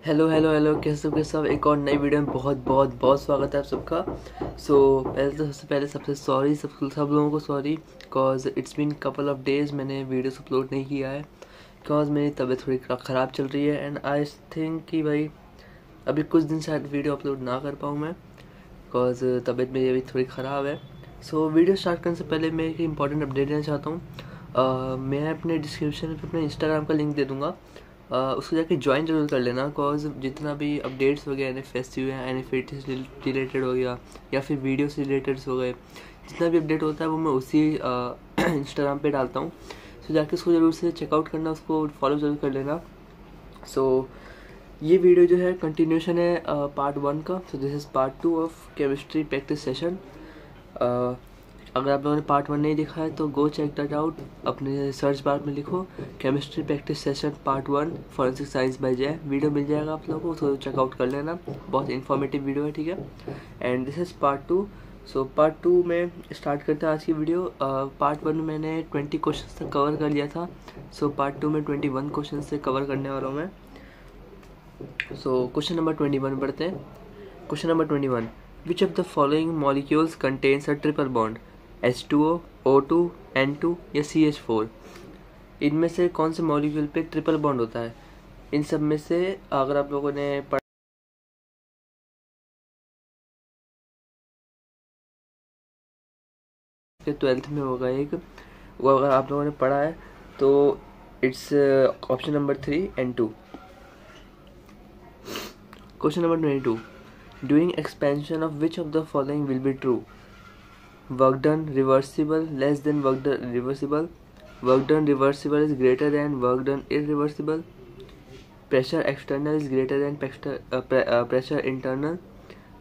Hello hello hello, कैसे हो सब। एक और नई वीडियो में बहुत बहुत बहुत स्वागत है आप सबका। पहले तो सबसे सॉरी, सब लोगों को sorry, because it's been couple of days मैंने वीडियोस अपलोड नहीं किया है, बिकॉज मेरी तबीयत थोड़ी ख़राब चल रही है। एंड आई थिंक कि भाई अभी कुछ दिन शायद वीडियो अपलोड ना कर पाऊँ मैं, बिकॉज तबीयत मेरी अभी थोड़ी ख़राब है। वीडियो स्टार्ट करने से पहले मैं एक इंपॉर्टेंट अपडेट देना चाहता हूँ। मैं अपने डिस्क्रिप्शन में अपने इंस्टाग्राम का लिंक दे दूँगा, उसको जाके ज्वाइन जरूर कर लेना। बिकॉज जितना भी अपडेट्स हो गए एन फेस्टिव है, एन से रिलेटेड हो गया या फिर वीडियो से रिलेटेड हो गए, जितना भी अपडेट होता है वो मैं उसी इंस्टाग्राम पे डालता हूँ। जाके उसको ज़रूर से चेकआउट करना, उसको फॉलो ज़रूर कर लेना। ये वीडियो जो है कंटिन्यूशन है पार्ट 1 का। This is part 2 of chemistry practice session. अगर आप लोगों ने पार्ट 1 नहीं देखा है तो गो चेक दैट आउट। अपने सर्च बार में लिखो chemistry practice session part 1 forensic science by जय, वीडियो मिल जाएगा आप लोगों को, उसको चेकआउट कर लेना। बहुत इन्फॉर्मेटिव वीडियो है, ठीक है। And this is part 2। Part 2 में स्टार्ट करते हैं आज की वीडियो। पार्ट 1 में मैंने 20 क्वेश्चन तक कवर कर लिया था। पार्ट 2 में 21 क्वेश्चन से कवर करने वाला हूँ मैं। क्वेश्चन नंबर 21 पढ़ते हैं। Question number 21, which of the following molecules contains a triple bond, H2O, O2, N2 या CH4। इनमें से कौन से मॉलिक्यूल पे ट्रिपल बॉन्ड होता है? इन सब में से अगर आप लोगों ने पढ़ा 12th में होगा एक, वो अगर आप लोगों ने पढ़ा है तो it's option number 3 N2। Question number 22, doing expansion of which of the following will be true? Work done reversible less than work done reversible, work done reversible is greater than work done irreversible, pressure external is greater than pressure internal,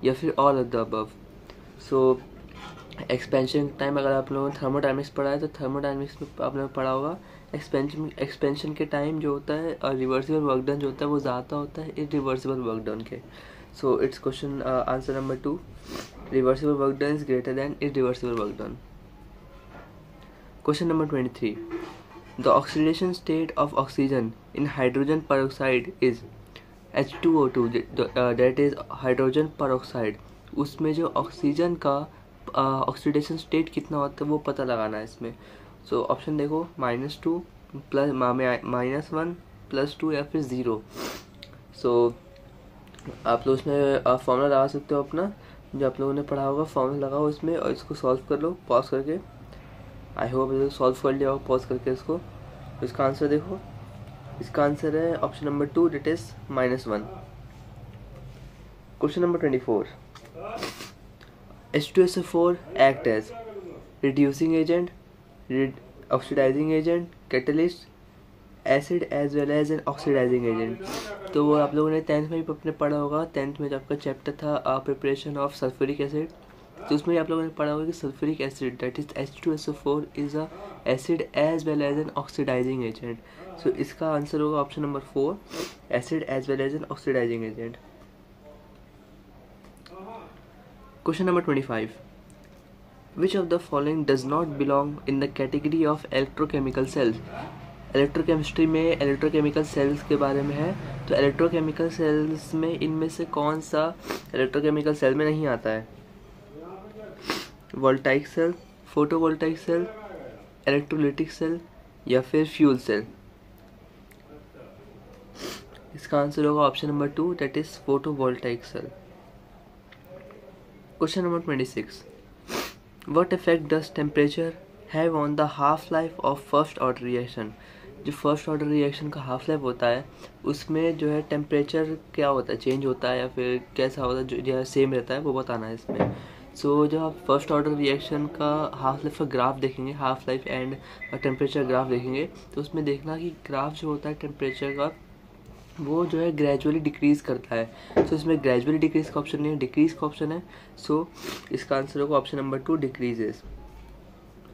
या फिर all of the above. Expansion time अगर आप लोगों ने thermodynamics पढ़ा है तो thermodynamics में आप लोगों ने पढ़ा होगा एक्सपेंशन के टाइम जो होता है और रिवर्सिबल वर्क डन जो होता है वो ज़्यादा होता है इरिवर्सिबल वर्क डन के। It's question answer number 2, reversible work done is greater than irreversible work done. Question number 23. The oxidation state of oxygen in hydrogen peroxide is H2O2, that is hydrogen peroxide। उसमें जो oxygen का oxidation state कितना होता है वो पता लगाना है इसमें। ऑप्शन देखो -2 प्लस -1 +2 या फिर 0। आप लोग इसमें फॉर्मूला लगा सकते हो अपना, जो आप लोगों ने पढ़ा होगा फॉर्मूला लगाओ इसमें और इसको सॉल्व कर लो पॉज करके। आई होप ये सॉल्व कर लिया हो पॉज करके इसको। इसका आंसर देखो, इसका आंसर है option number 2, that is -1। Question number 24, H2SO4 act as reducing agent, oxidizing agent, catalyst, acid as well as an oxidizing agent। तो वो आप लोगों ने 10th में भी अपने पढ़ा होगा। 10th में जो आपका चैप्टर था प्रिपरेशन ऑफ सल्फ्यूरिक एसिड, तो उसमें आप लोगों ने पढ़ा होगा कि sulphuric acid that is H2SO4 is a acid as well as an oxidising agent. इसका आंसर होगा option number 4, acid as well as an oxidising agent. Question number 25. Which of the following does not belong in the category of electrochemical cells? Electrochemistry में electrochemical cells के बारे में है, तो electrochemical cells में इनमें से कौन सा इलेक्ट्रोकेमिकल सेल में नहीं आता है? Voltaic cell, photovoltaic cell, electrolytic cell या फिर फ्यूल सेल। इसका आंसर होगा option number 2, that is photovoltaic cell. Question number 26. What effect does temperature have on the half-life of first order reaction? जो first order reaction का half life होता है उसमें जो है टेम्परेचर क्या होता है, चेंज होता है या फिर कैसा होता है, जो है सेम रहता है वो बताना है इसमें। जब आप फर्स्ट ऑर्डर रिएक्शन का हाफ लाइफ का ग्राफ देखेंगे, half life and temperature graph देखेंगे, तो उसमें देखना कि ग्राफ जो होता है टेम्परेचर का वो जो है ग्रेजुअली डिक्रीज़ करता है। इसमें ग्रेजुअली डिक्रीज का ऑप्शन नहीं है, डिक्रीज का ऑप्शन है। इसका आंसर होगा ऑप्शन नंबर 2, डिक्रीजेस।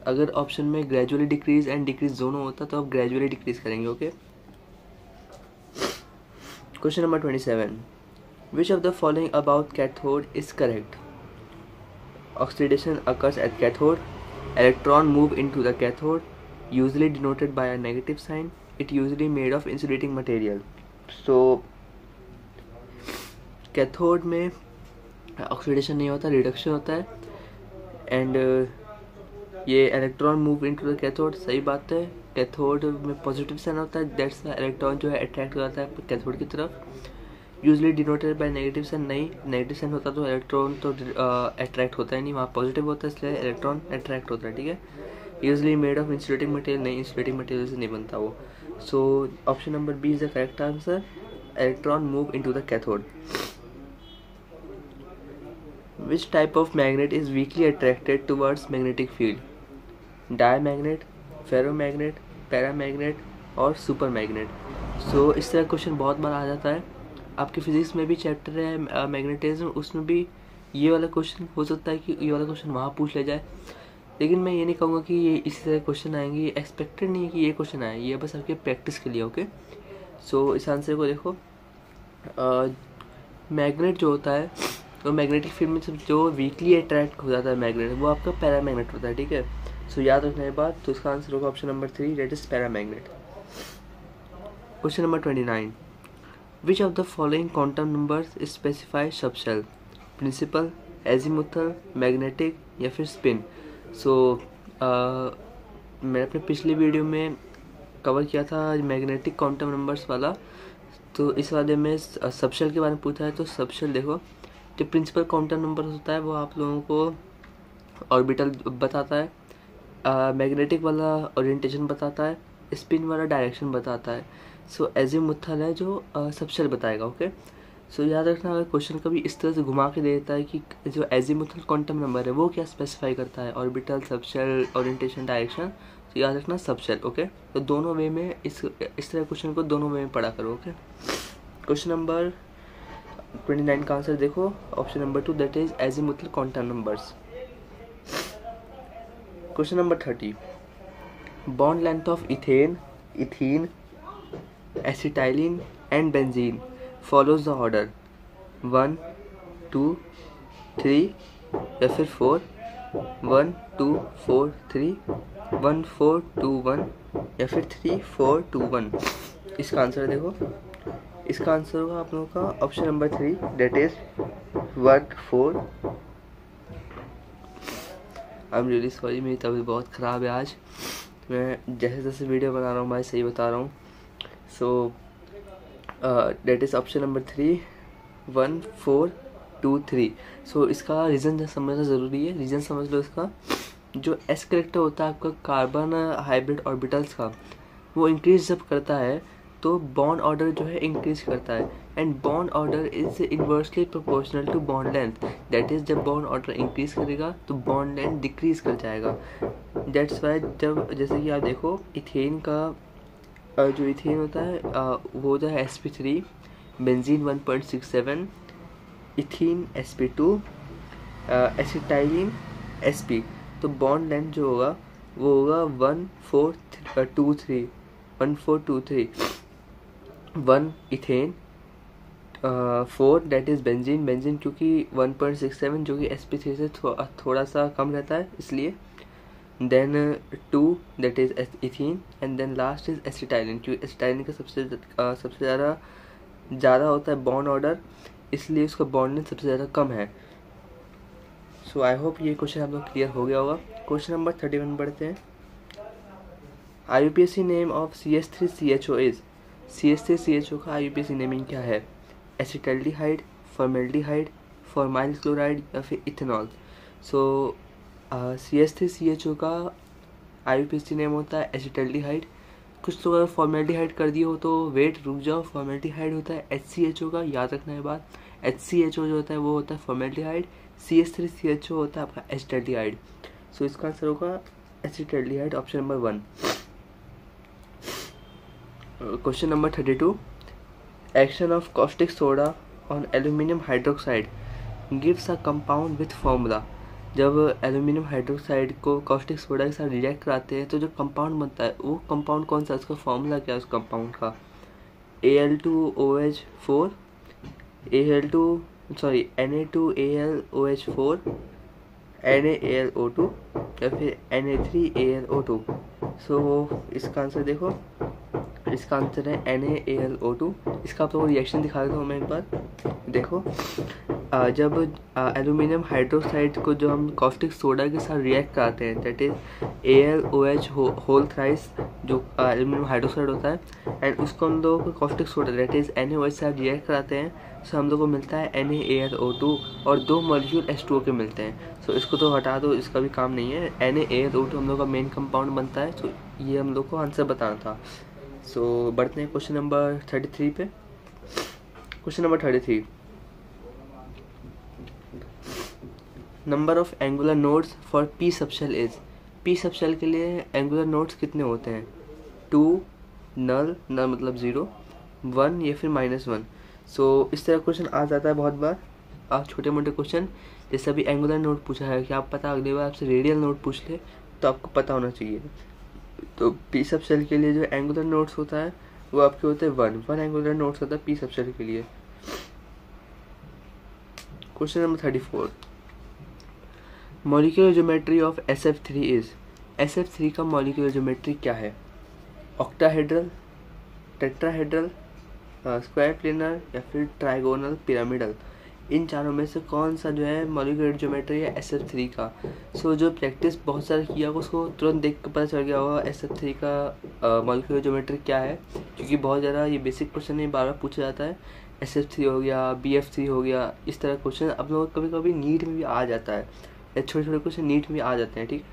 अगर ऑप्शन में ग्रेजुअली डिक्रीज एंड डिक्रीज दोनों होता तो आप ग्रेजुअली डिक्रीज करेंगे। Okay. Question number 27, which of the following about cathode is correct? Oxidation occurs at cathode, electron move into the cathode, usually denoted by a negative sign, it usually made of insulating material. Cathode में oxidation नहीं होता, reduction होता है। And ये electron move into the cathode, सही बात है। Cathode में पॉजिटिव साइन होता है, दैट्स द इलेक्ट्रॉन जो है अट्रैक्ट हो जाता है कैथोड की तरफ। Usually denoted by negative sign, नहीं नेगेटिव साइन होता तो इलेक्ट्रॉन तो अट्रैक्ट होता है नहीं, वहाँ पॉजिटिव होता है इसलिए इलेक्ट्रॉन अट्रैक्ट होता है, ठीक है। Usually made of insulating material, नहीं इंसुलेटिंग मटेरियल से नहीं बनता वो। So option number B is the correct answer, electron move into the cathode. Which type of magnet is weakly attracted towards magnetic field? Diamagnet, ferromagnet, paramagnet और super magnet. सो इस तरह question बहुत बार आ जाता है आपके फिजिक्स में भी चैप्टर है मैग्नेटिज्म, उसमें भी ये वाला क्वेश्चन हो सकता है कि ये वाला क्वेश्चन वहाँ पूछ ले जाए, लेकिन मैं ये नहीं कहूँगा कि ये इसी तरह क्वेश्चन आएंगे, ये एक्सपेक्टेड नहीं है कि ये क्वेश्चन आए, ये बस आपके प्रैक्टिस के लिए, ओके। सो इस आंसर को देखो, मैग्नेट जो होता है तो मैग्नेटिक फील्ड में जो वीकली अट्रैक्ट हो जाता है मैग्नेट, वो आपका पैरामैग्नेट होता है, ठीक है। सो याद रखना ये बात। तो इसका आंसर होगा option number 3, that is paramagnet. Question number 29, which of the following quantum numbers specify subshell? Principal, azimuthal, magnetic या फिर स्पिन। सो मैंने अपने पिछली वीडियो में कवर किया था मैग्नेटिक क्वांटम नंबर्स वाला, तो इस वाले में सबशेल के बारे में पूछा है। तो सबशेल देखो, जो प्रिंसिपल क्वांटम नंबर होता है वो आप लोगों को ऑर्बिटल बताता है, मैग्नेटिक वाला ओरिएंटेशन बताता है, स्पिन वाला डायरेक्शन बताता है। सो एजीमुथल है जो सबशेल बताएगा, ओके। सो याद रखना, अगर क्वेश्चन कभी इस तरह से घुमा के दे देता है कि जो एजीमुथल क्वांटम नंबर है वो क्या स्पेसिफाई करता है, ऑर्बिटल, सबशेल, ओरिएंटेशन, डायरेक्शन, तो याद रखना सबशेल, ओके। तो दोनों वे में इस तरह क्वेश्चन को दोनों वे में पढ़ा करो, ओके। क्वेश्चन नंबर 29 का आंसर देखो, option number 2, that is azimuthal quantum numbers. Question number 30, bond length of ethane, acetylene and benzene follows the order 1, 2, 3 या फिर 4, 1, 2, 4, 3, 1, 4, 2, 1 या फिर 3, 4, 2, 1। इसका आंसर देखो, इसका आंसर होगा आप लोगों का option number 3, that is 1, 4। I am really sorry, मेरी तबीयत बहुत ख़राब है आज, मैं जैसे जैसे वीडियो बना रहा हूँ भाई सही बता रहा हूँ। सो डेट इज ऑप्शन नंबर 3, 1, 4, 2, 3। सो इसका रीज़न समझना ज़रूरी है, रीज़न समझ लो। इसका जो एस करेक्टर होता है आपका कार्बन हाइब्रिड ऑर्बिटल्स का, वो इंक्रीज जब करता है तो बॉन्ड ऑर्डर जो है इंक्रीज करता है, and bond order is inversely proportional to bond length. That is जब बॉन्ड ऑर्डर इंक्रीज करेगा तो बॉन्ड लेंथ डिक्रीज कर जाएगा। दैट्स वाई जब जैसे कि आप देखो इथेन का जो इथेन होता है वो होता है sp3, benzene 1.67, ethene sp2, acetylene sp। तो बॉन्ड लेंथ जो होगा वो होगा 1, 4, 2, 3, 1, 4, 2, 3, 1 इथेन, 4 दैट इज बेंजीन क्योंकि 1.67 जो कि sp3 से थोड़ा सा कम रहता है इसलिए, then 2 that is ethene, and then last is acetylene, क्योंकि एसिटाइलिन का सबसे ज़्यादा होता है बॉन्ड ऑर्डर, इसलिए उसका बॉन्ड लेंथ सबसे ज़्यादा कम है। सो आई होप ये क्वेश्चन आप लोग क्लियर हो गया होगा। क्वेश्चन नंबर 31 बढ़ते हैं। IUPAC name of CH3CHO is, CH3CHO का IUPAC नेमिंग क्या है? एसिटल्डिहाइड, फॉर्मेल्डिहाइड, फॉर्माइल क्लोराइड या फिर इथेनॉल। सो CH3CHO का IUPAC नेम होता है एसिटल्डिहाइड। कुछ तो अगर फॉर्मेल्डिहाइड कर दिए हो तो वेट रुक जाओ, फॉर्मेल्डिहाइड होता है HCHO का, याद रखना है बात। HCHO जो होता है वो होता है फॉर्मेल्डिहाइड, CH3CHO होता है आपका एसिटल्डिहाइड। सो इसका आंसर होगा acetaldehyde, option number 1। Question number 32, action of caustic soda on aluminium hydroxide gives a compound with formula. जब एल्यूमिनियम हाइड्रोक्साइड को कॉस्टिक सोडा के साथ रिएक्ट कराते हैं तो जो कंपाउंड बनता है वो कंपाउंड कौन सा, उसका फॉर्मूला क्या है उस कंपाउंड का? Al2OH4, Na2AlOH4, NaAlO2 या फिर Na3AlO2। सो इसका आंसर देखो, इसका आंसर है NaAlO2। इसका आप लोगों को रिएक्शन दिखा देता हूँ मैं एक बार, देखो। जब एल्यूमिनियम हाइड्रोक्साइड को जो हम कॉस्टिक सोडा के साथ रिएक्ट कराते हैं, that is AlOH whole thrice, जो एल्यूमिनियम हाइड्रोक्साइड होता है, एंड उसको हम लोग को caustic soda that is NaOH के साथ रिएक्ट कराते हैं, सो हम लोग को मिलता है NaAlO2 और 2 मॉलिक्यूल H2O के मिलते हैं। सो इसको तो हटा दो, इसका भी काम नहीं है। NaAlO2 हम लोग का मेन कंपाउंड बनता है। सो ये हम लोग को आंसर बताना था। सो बढ़ते हैं क्वेश्चन नंबर 33 पे। Question number 33, number of angular nodes for P subshell is. P subshell के लिए एंगुलर नोड्स कितने होते हैं? 2, नल मतलब 0, 1 या फिर -1। सो इस तरह क्वेश्चन आ जाता है बहुत बार। आप छोटे मोटे क्वेश्चन जैसे अभी एंगुलर नोड पूछा है, कि आप पता अगली बार आपसे रेडियल नोड पूछ ले तो आपको पता होना चाहिए। तो पी सबशेल के लिए जो एंगुलर नोड्स होता है वो आपके होते हैं 1 एंगुलर नोड्स होता है पी सबशेल के लिए। Question number 34, molecular geometry of SF3 is. SF3 का मॉलिक्यूलर ज्योमेट्री क्या है? ऑक्टाहेड्रल, टेट्राहेड्रल, स्क्वायर प्लेनर या फिर ट्राइगोनल पिरामिडल। इन चारों में से कौन सा जो है मॉलिक्यूलर ज्योमेट्री है SF3 का? सो जो प्रैक्टिस बहुत सारा किया उसको तुरंत देख कर पता चल गया होगा SF3 का मॉलिक्यूलर ज्योमेट्री क्या है, क्योंकि बहुत ज़्यादा ये बेसिक क्वेश्चन है, बार बार पूछा जाता है। SF3 हो गया, BF3 हो गया, इस तरह क्वेश्चन अब लोग कभी कभी नीट में भी आ जाता है, छोटे छोटे क्वेश्चन नीट में आ जाते हैं, ठीक।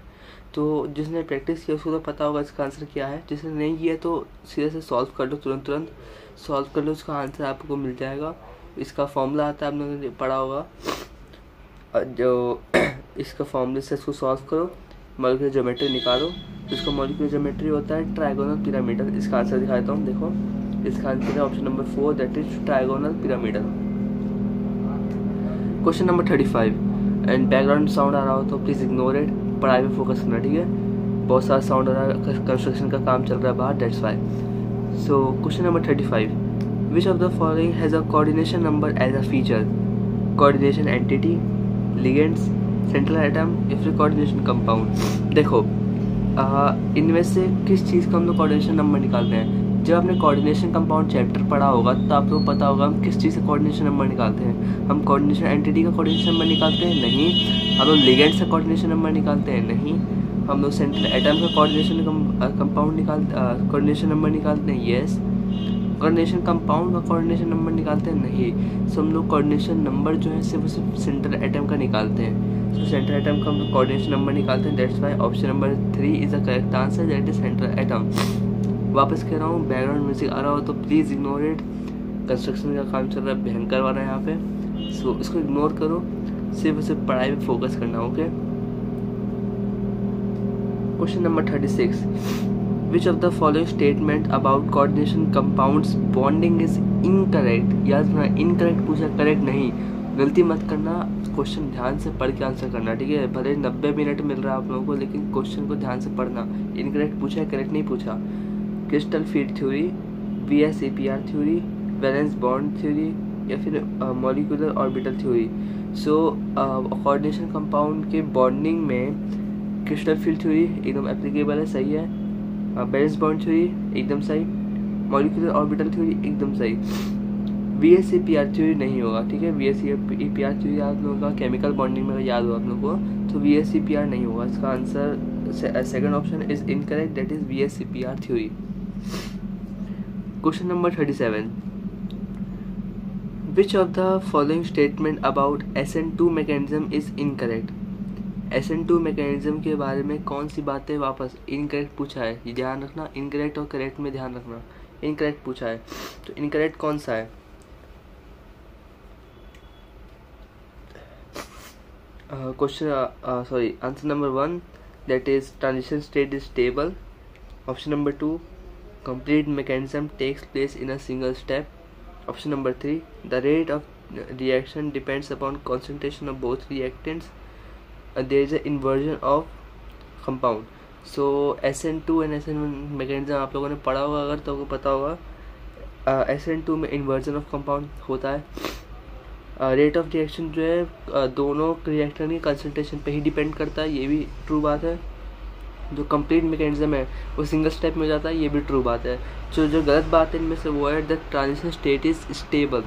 तो जिसने प्रैक्टिस किया उसको तो पता होगा इसका आंसर क्या है। जिसने नहीं किया तो सीधे से सॉल्व कर लो, तुरंत सॉल्व कर लो, उसका आंसर आपको मिल जाएगा। इसका फॉर्मूला आता है, आप लोगों ने पढ़ा होगा, जो इसका फॉर्मूले से इसको सॉल्व करो, मॉलिक्यूलर ज्योमेट्री निकालो। इसका मॉलिक्यूलर ज्योमेट्री होता है ट्राइगोनल पिरामिडल। इसका आंसर दिखा देता हूँ, देखो। इसका आंसर है option number 4, that is trigonal pyramidal. Question number 35, and background sound आ रहा हो तो प्लीज़ इग्नोर इट, पढ़ाई में फोकस करना, ठीक है। बहुत सारा साउंड आ रहा है, कंस्ट्रक्शन का काम चल रहा है बाहर, that's why. So question number 35, which of the following has a coordination number as a feature? Coordination entity, ligands, central atom या फिर कोऑर्डिनेशन कंपाउंड। देखो इनमें से किस चीज़ का हम लोग कोऑर्डिनेशन नंबर निकालते हैं? जब आपने कोऑर्डिनेशन कंपाउंड चैप्टर पढ़ा होगा तो आपको पता होगा हम किस चीज़ से कोऑर्डिनेशन नंबर निकालते हैं। हम कोऑर्डिनेशन एंटिटी का कोऑर्डिनेशन नंबर निकालते हैं? नहीं। हम लोग लिगेंड्स का कोऑर्डिनेशन नंबर निकालते हैं? नहीं। हम लोग सेंट्रल एटम का कोऑर्डिनेशन कंपाउंड कोऑर्डिनेशन नंबर निकालते हैं? येस। कोऑर्डिनेशन कंपाउंड का कोऑर्डिनेशन नंबर निकालते हैं? नहीं। सो हम लोग कोऑर्डिनेशन नंबर जो है सिर्फ सेंट्रल एटम का निकालते हैं। सो सेंट्रल एटम का हम लोग कोऑर्डिनेशन नंबर निकालते हैं, that's why option number 3 is the correct answer, that is central atom. वापस कह रहा हूँ, बैकग्राउंड म्यूजिक आ रहा हो तो प्लीज़ इग्नोर इट, कंस्ट्रक्शन का काम चल रहा है, भयंकर वाला है यहाँ पे। सो इसको इग्नोर करो, सिर्फ पढ़ाई पे फोकस करना, okay. Question number 36, which of the following statement about coordination compounds bonding is incorrect? याद रखना, इनकरेक्ट पूछा, करेक्ट नहीं। गलती मत करना, क्वेश्चन ध्यान से पढ़ के आंसर करना, ठीक है। भले 90 मिनट मिल रहा है आप लोगों को, लेकिन क्वेश्चन को ध्यान से पढ़ना। इनकरेक्ट पूछा है, करेक्ट नहीं पूछा। Crystal field theory, VSEPR theory, valence bond theory या फिर molecular orbital theory. So coordination compound के बॉन्डिंग में क्रिस्टल फील्ड थ्योरी एकदम एप्लीकेबल है, सही है। वैलेंस बॉन्ड थ्योरी एकदम सही, मॉलिक्यूलर ऑर्बिटल थ्योरी एकदम सही। VSEPR थ्योरी नहीं होगा, ठीक है। VSEPR थ्योरी आप लोगों का केमिकल बॉन्डिंग में याद हो आप लोगों को, तो VSEPR नहीं होगा। इसका answer second option is incorrect, that is VSEPR theory. Question number 37, which of the following statement about SN2 mechanism is incorrect? SN2 mechanism के बारे में कौन सी बातें वापस इनकरेक्ट पूछा है? ये ध्यान रखना, इनकरेक्ट और करेक्ट में ध्यान रखना। इनकरेक्ट पूछा है तो इनकरेक्ट कौन सा है? Answer number 1, that is transition state is stable. Option number 2, complete mechanism takes place in a single step. Option number 3, the rate of reaction depends upon concentration of both reactants. There is an inversion of compound. So SN2 and SN1 mechanism आप लोगों ने पढ़ा होगा, अगर तो आपको पता होगा SN2 में inversion of compound होता है। रेट ऑफ रिएक्शन जो है दोनों रिएक्टर की कंसंट्रेशन पे ही डिपेंड करता है, ये भी ट्रू बात है। जो कंप्लीट मैकेनिज्म है वो सिंगल स्टेप में हो जाता है, ये भी ट्रू बात है। जो गलत बात है इनमें से वो है the transition state is stable,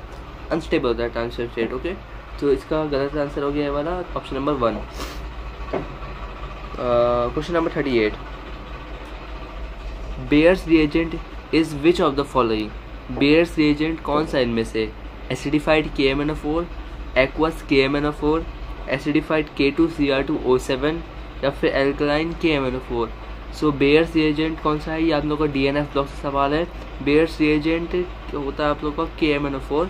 unstable होता है ट्रांजिशन स्टेट। ओके, तो इसका गलत आंसर हो गया है वाला option number 1। Question number 38, bears reagent is which of the following. Bears reagent कौन सा इनमें से, acidified KMnO4, aqueous KMnO4, acidified K2Cr2O7 या फिर एल्कलाइन KMnO4। सो बेयर्स रिएजेंट कौन सा है, ये आप लोगों का DNF ब्लॉक से सवाल है। बेयर्स रिएजेंट होता है आप लोगों का KMnO4,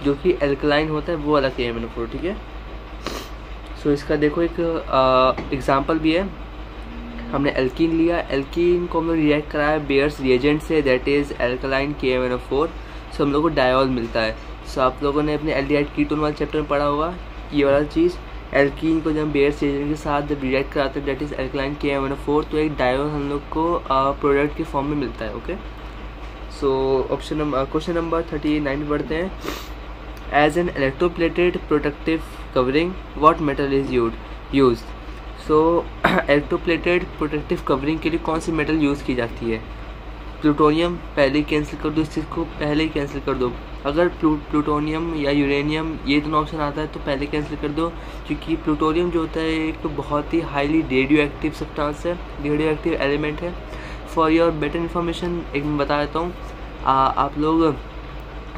जो कि एल्कलाइन होता है वो वाला KMnO4, ठीक है। सो इसका देखो एक एग्जाम्पल भी है। हमने एल्कीन लिया, एल्कीन को हम लोग रिएक्ट कराया बेयर्स रिएजेंट से, दैट इज एल्कलाइन KMnO4। सो हम लोग को डायोल मिलता है। सो आप लोगों ने अपने एल्डिहाइड कीटोन वाले चैप्टर में पढ़ा होगा ये वाला चीज़। एल्कीन को जब बेयर्स रिएजेंट के साथ जब रिएक्ट कराते हैं दैट इज एल्कलाइन KMnO4, तो एक डायोल हम लोग को प्रोडक्ट के फॉर्म में मिलता है। ओके, सो क्वेश्चन नंबर 39 पढ़ते हैं। As an electroplated protective covering what metal is used. So electroplated protective covering के लिए कौन सी मेटल यूज़ की जाती है। प्लूटोनियम, पहले ही कैंसिल कर दो, इस चीज़ को पहले ही कैंसिल कर दो। अगर प्लूटोनियम या यूरेनियम ये दोनों ऑप्शन आता है तो पहले कैंसिल कर दो, क्योंकि प्लूटोनियम जो होता है एक बहुत ही हाईली रेडियो एक्टिव सब्सटेंस है, रेडियो एक्टिव एलिमेंट है। फॉर योर बेटर इन्फॉर्मेशन एक मैं बता देता हूँ, आप लोग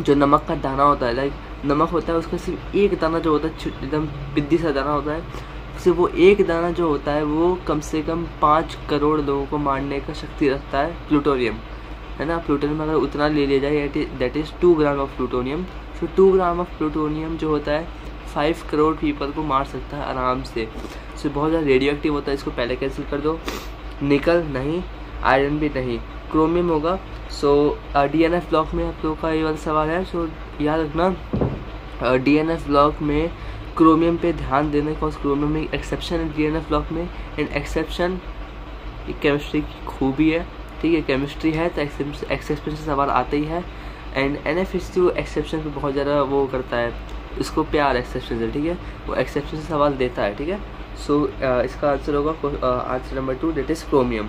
जो नमक का दाना होता है, लाइक नमक होता है उसका सिर्फ एक दाना जो होता है एकदम पिद्दी सा दाना होता है, सिर्फ वो एक दाना जो होता है वो कम से कम 5 करोड़ लोगों को मारने का शक्ति रखता है प्लूटोनियम, है ना। प्लूटोनियम अगर उतना ले लिया जाए that is 2 gram of plutonium. So 2 gram of plutonium जो होता है 5 करोड़ पीपल को मार सकता है आराम से। सो बहुत ज़्यादा रेडियो एक्टिव होता है, इसको पहले कैंसिल कर दो। निकल नहीं, आयरन भी नहीं, क्रोमियम होगा। सो DNF ब्लॉक में आप लोगों का ये वाला सवाल है। सो याद रखना DNF ब्लॉक में क्रोमियम पे ध्यान देने का, क्रोमियम में एक्सेप्शन है DNF ब्लॉक में। एंड एक्सेप्शन केमिस्ट्री की खूबी है, ठीक है। केमिस्ट्री है तो एक्सेप्शन से सवाल आते ही है। एंड NFSU एक्सेप्शन पे बहुत ज़्यादा वो करता है, इसको प्यार एक्सेप्शन से, ठीक है। वो एक्सेप्शन से सवाल देता है, ठीक है। सो इसका आंसर होगा answer number 2 that is chromium.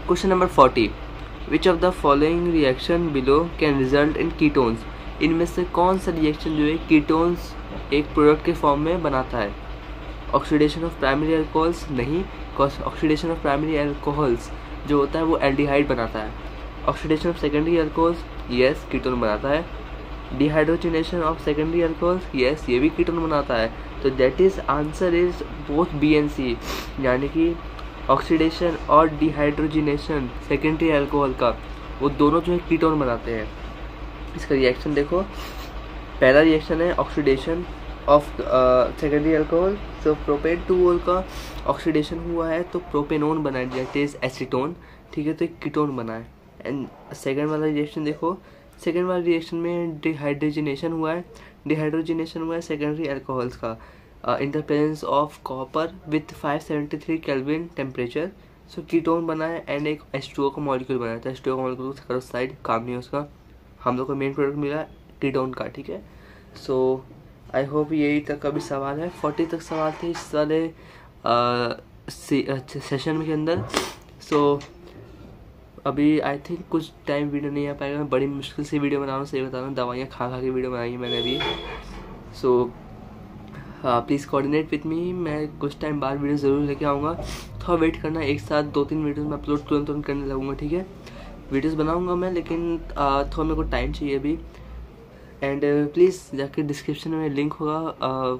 Question number 40, which of the following reaction below can result in ketones. इनमें से कौन सा रिएक्शन जो है कीटोन्स एक प्रोडक्ट के फॉर्म में बनाता है। ऑक्सीडेशन ऑफ प्राइमरी अल्कोहल्स नहीं, ऑक्सीडेशन ऑफ प्राइमरी अल्कोहल्स जो होता है वो एल्डिहाइड बनाता है। Oxidation of secondary alcohols yes ketone बनाता है। Dehydrogenation of secondary alcohols yes ये भी कीटोन बनाता है। तो that is answer is both B and C, यानी कि ऑक्सीडेशन और डिहाइड्रोजनेशन सेकेंडरी अल्कोहल का वो दोनों जो है कीटोन बनाते हैं। इसका रिएक्शन देखो, पहला रिएक्शन है oxidation of secondary alcohol. So propane 2 का ऑक्सीडेशन हुआ है तो प्रोपेनोन बना है दैट इज एसीटोन, ठीक है। तो एक कीटोन बना है। एंड सेकेंड वाला रिएक्शन देखो, सेकेंड वाले रिएक्शन में डिहाइड्रोजनेशन हुआ है, डिहाइड्रोजनेशन हुआ है सेकेंडरी अल्कोहल्स का in the presence of copper with 573 kelvin temperature. So ketone बना है एंड एक H2O का मॉलिक्यूल बना है। तो H2O का मॉलिक्यूल करो साइड, काम नहीं है उसका। हम लोग को मेन प्रोडक्ट मिला कीटोन का, ठीक है। सो आई होप यही तक का भी सवाल है। 40 तक सवाल थे इस वाले सेशन के अंदर। सो अभी आई थिंक कुछ टाइम वीडियो नहीं आ पाएगा, मैं बड़ी मुश्किल से वीडियो बना रहा हूँ, सही बता रहा हूँ। दवाइयाँ खा के वीडियो बनाई है मैंने अभी। So please coordinate with me, मैं कुछ टाइम बाद वीडियो ज़रूर लेके आऊँगा। थोड़ा वेट करना, एक साथ 2-3 वीडियोज़ मैं अपलोड तुरंत करने लगूँगा, ठीक है। वीडियोज़ बनाऊँगा मैं, लेकिन थोड़ा मेरे को टाइम चाहिए अभी। एंड प्लीज़ जाके डिस्क्रिप्शन में लिंक होगा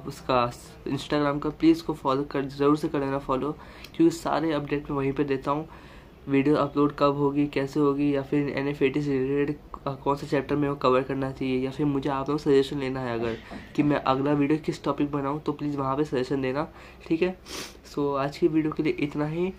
उसका इंस्टाग्राम का, प्लीज़ उसको फॉलो कर ज़रूर से कर लेना फॉलो, क्योंकि सारे अपडेट मैं वहीं पे देता हूँ। वीडियो अपलोड कब होगी, कैसे होगी, या फिर NF80 से रिलेटेड कौन सा चैप्टर में वो कवर करना चाहिए, या फिर मुझे आप लोग सजेशन लेना है अगर कि मैं अगला वीडियो किस टॉपिक बनाऊँ, तो प्लीज़ वहाँ पे सजेशन देना, ठीक है। सो आज की वीडियो के लिए इतना ही।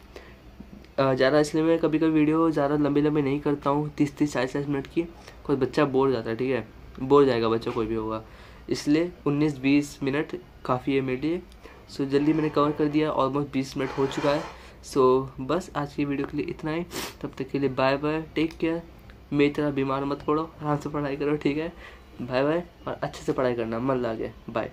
ज़्यादा इसलिए मैं कभी कभी वीडियो ज़्यादा लंबी नहीं करता हूँ, 30-30, 40-40 मिनट की। कोई बच्चा बोर हो जाता है, ठीक है, बोर जाएगा बच्चा कोई भी होगा, इसलिए 19-20 मिनट काफ़ी है मेरे लिए। सो जल्दी मैंने कवर कर दिया, ऑलमोस्ट 20 मिनट हो चुका है। सो बस आज की वीडियो के लिए इतना ही। तब तक के लिए बाय बाय, टेक केयर। मेरी तरह बीमार मत पड़ो, आराम से पढ़ाई करो, ठीक है। बाय बाय, और अच्छे से पढ़ाई करना, मन लगे। बाय।